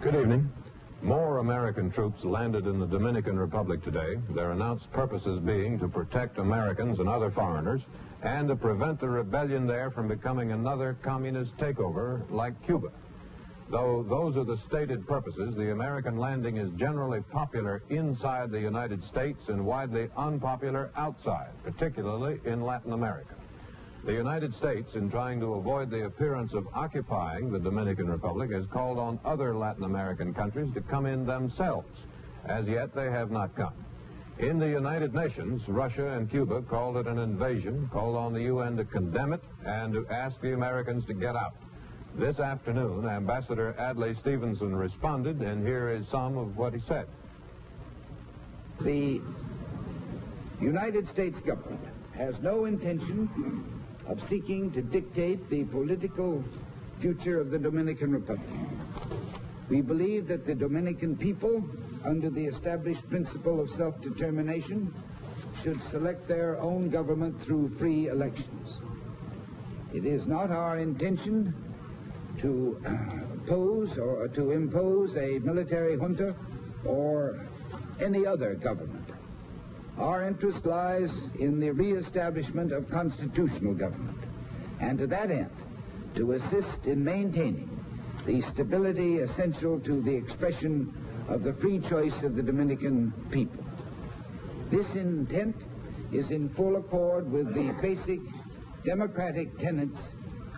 Good evening. More American troops landed in the Dominican Republic today, their announced purposes being to protect Americans and other foreigners and to prevent the rebellion there from becoming another communist takeover like Cuba. Though those are the stated purposes, the American landing is generally popular inside the United States and widely unpopular outside, particularly in Latin America. The United States, in trying to avoid the appearance of occupying the Dominican Republic, has called on other Latin American countries to come in themselves. As yet, they have not come. In the United Nations, Russia and Cuba called it an invasion, called on the UN to condemn it, and to ask the Americans to get out. This afternoon, Ambassador Adlai Stevenson responded, and here is some of what he said. The United States government has no intention of seeking to dictate the political future of the Dominican Republic. We believe that the Dominican people, under the established principle of self-determination, should select their own government through free elections. It is not our intention to oppose or to impose a military junta or any other government. Our interest lies in the reestablishment of constitutional government, and to that end, to assist in maintaining the stability essential to the expression of the free choice of the Dominican people. This intent is in full accord with the basic democratic tenets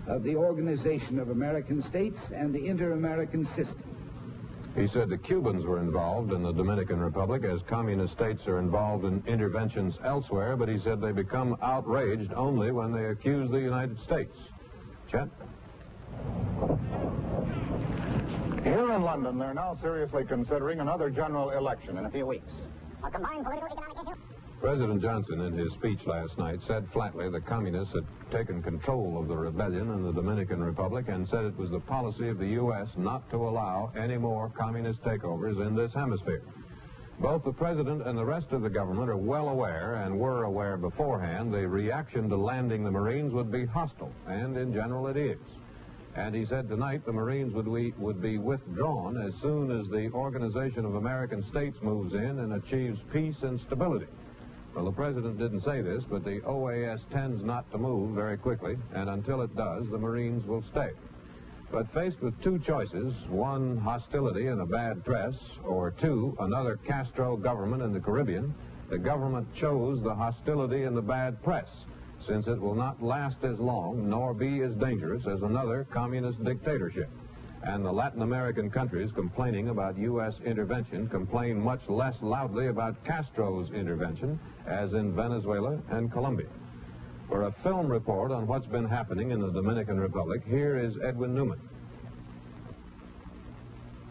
of the Organization of American States and the Inter-American System. He said the Cubans were involved in the Dominican Republic as communist states are involved in interventions elsewhere, but he said they become outraged only when they accuse the United States. Chet? Here in London, they're now seriously considering another general election in a few weeks. A combined political economic issue? President Johnson, in his speech last night, said flatly the communists had taken control of the rebellion in the Dominican Republic and said it was the policy of the U.S. not to allow any more communist takeovers in this hemisphere. Both the president and the rest of the government are well aware, and were aware beforehand, the reaction to landing the Marines would be hostile, and in general it is. And he said tonight the Marines would be withdrawn as soon as the Organization of American States moves in and achieves peace and stability. Well, the president didn't say this, but the O.A.S. tends not to move very quickly, and until it does, the Marines will stay. But faced with two choices, one, hostility and a bad press, or two, another Castro government in the Caribbean, the government chose the hostility and the bad press, since it will not last as long nor be as dangerous as another communist dictatorship. And the Latin American countries complaining about U.S. intervention complain much less loudly about Castro's intervention, as in Venezuela and Colombia. For a film report on what's been happening in the Dominican Republic, here is Edwin Newman.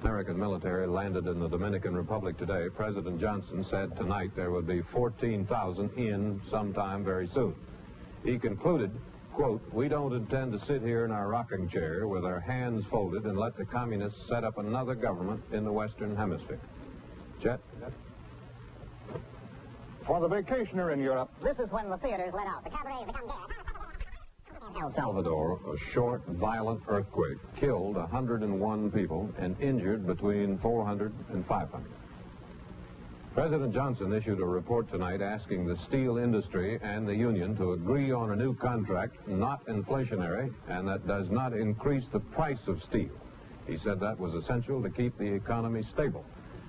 American military landed in the Dominican Republic today. President Johnson said tonight there would be 14,000 in sometime very soon. He concluded, quote, "We don't intend to sit here in our rocking chair with our hands folded and let the communists set up another government in the Western Hemisphere." Chet? For the vacationer in Europe, This is when the theaters let out. The cabarets become dead. El Salvador, a short, violent earthquake killed 101 people and injured between 400 and 500. President Johnson issued a report tonight asking the steel industry and the union to agree on a new contract not inflationary and that does not increase the price of steel. He said that was essential to keep the economy stable.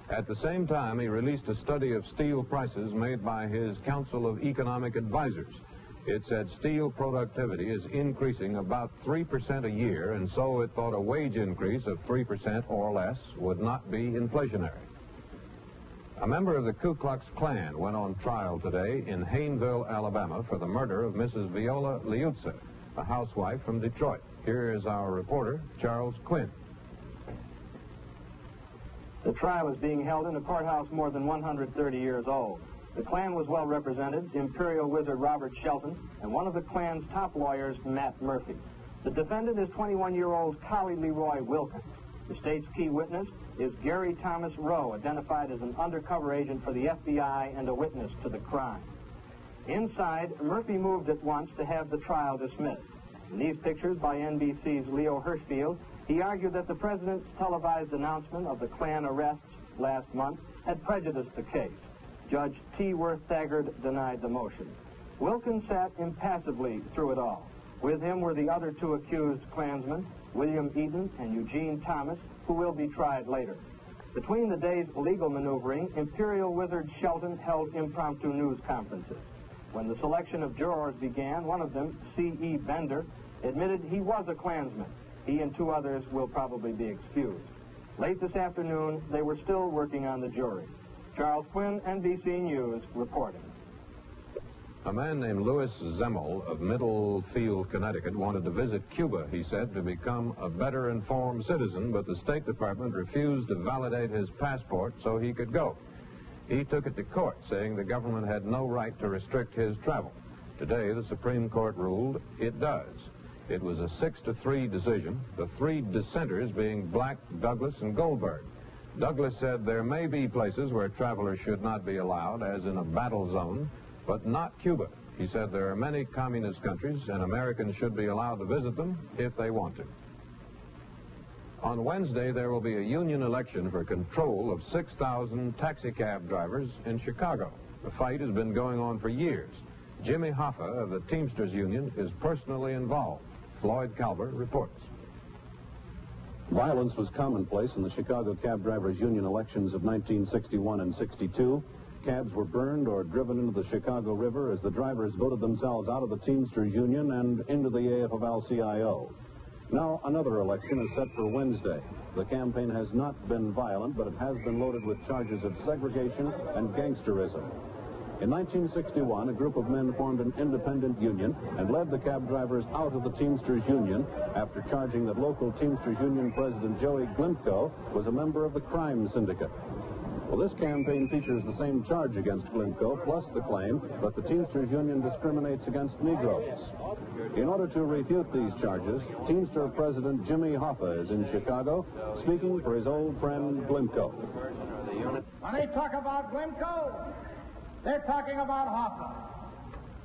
At the same time, he released a study of steel prices made by his Council of Economic Advisors. It said steel productivity is increasing about 3% a year, and so it thought a wage increase of 3% or less would not be inflationary. A member of the Ku Klux Klan went on trial today in Hayneville, Alabama, for the murder of Mrs. Viola Liuzzi, a housewife from Detroit. Here is our reporter, Charles Quinn. The trial is being held in a courthouse more than 130 years old. The Klan was well represented, Imperial Wizard Robert Shelton, and one of the Klan's top lawyers, Matt Murphy. The defendant is 21-year-old Collie Leroy Wilkins. The state's key witness is Gary Thomas Rowe, identified as an undercover agent for the FBI and a witness to the crime. Inside, Murphy moved at once to have the trial dismissed. In these pictures by NBC's Leo Hirschfield, He argued that the president's televised announcement of the Klan arrests last month had prejudiced the case. Judge T. Worth Thagard denied the motion. Wilkins sat impassively through it all. With him were the other two accused Klansmen, William Eaton and Eugene Thomas, who will be tried later. Between the day's legal maneuvering, Imperial Wizard Shelton held impromptu news conferences. When the selection of jurors began, one of them, C.E. Bender, admitted he was a Klansman. He and two others will probably be excused. Late this afternoon, they were still working on the jury. Charles Quinn, NBC News, reporting. A man named Louis Zemmel of Middlefield, Connecticut, wanted to visit Cuba, he said, to become a better informed citizen, but the State Department refused to validate his passport so he could go. He took it to court, saying the government had no right to restrict his travel. Today, the Supreme Court ruled it does. It was a 6-3 decision, the three dissenters being Black, Douglas, and Goldberg. Douglas said there may be places where travelers should not be allowed, as in a battle zone, but not Cuba. He said there are many communist countries, and Americans should be allowed to visit them if they want to. On Wednesday, there will be a union election for control of 6,000 taxicab drivers in Chicago. The fight has been going on for years. Jimmy Hoffa of the Teamsters Union is personally involved. Floyd Calvert reports. Violence was commonplace in the Chicago Cab Drivers Union elections of 1961 and 62. Cabs were burned or driven into the Chicago River as the drivers voted themselves out of the Teamsters Union and into the AFL-CIO. Now another election is set for Wednesday. The campaign has not been violent, but it has been loaded with charges of segregation and gangsterism. In 1961, a group of men formed an independent union and led the cab drivers out of the Teamsters Union after charging that local Teamsters Union President Joey Glimko was a member of the crime syndicate. Well, this campaign features the same charge against Glimko, plus the claim that the Teamsters Union discriminates against Negroes. In order to refute these charges, Teamster President Jimmy Hoffa is in Chicago, speaking for his old friend Glimko. When they talk about Glimko, they're talking about Hoffa.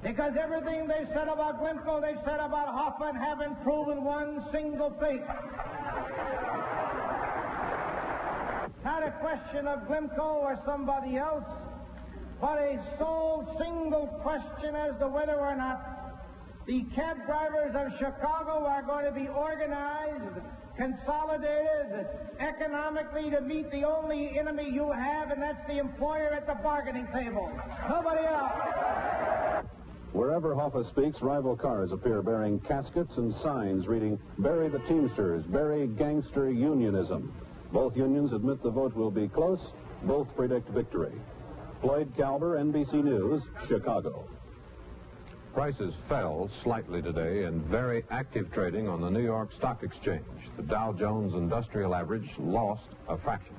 Because everything they've said about Glimko, they've said about Hoffa and haven't proven one single thing. Not a question of Glimko or somebody else, but a sole single question as to whether or not the cab drivers of Chicago are going to be organized, consolidated economically to meet the only enemy you have, and that's the employer at the bargaining table. Nobody else. Wherever Hoffa speaks, rival cars appear bearing caskets and signs reading, "Bury the Teamsters, bury gangster unionism." Both unions admit the vote will be close. Both predict victory. Floyd Calvert, NBC News, Chicago. Prices fell slightly today in very active trading on the New York Stock Exchange. The Dow Jones Industrial Average lost a fraction.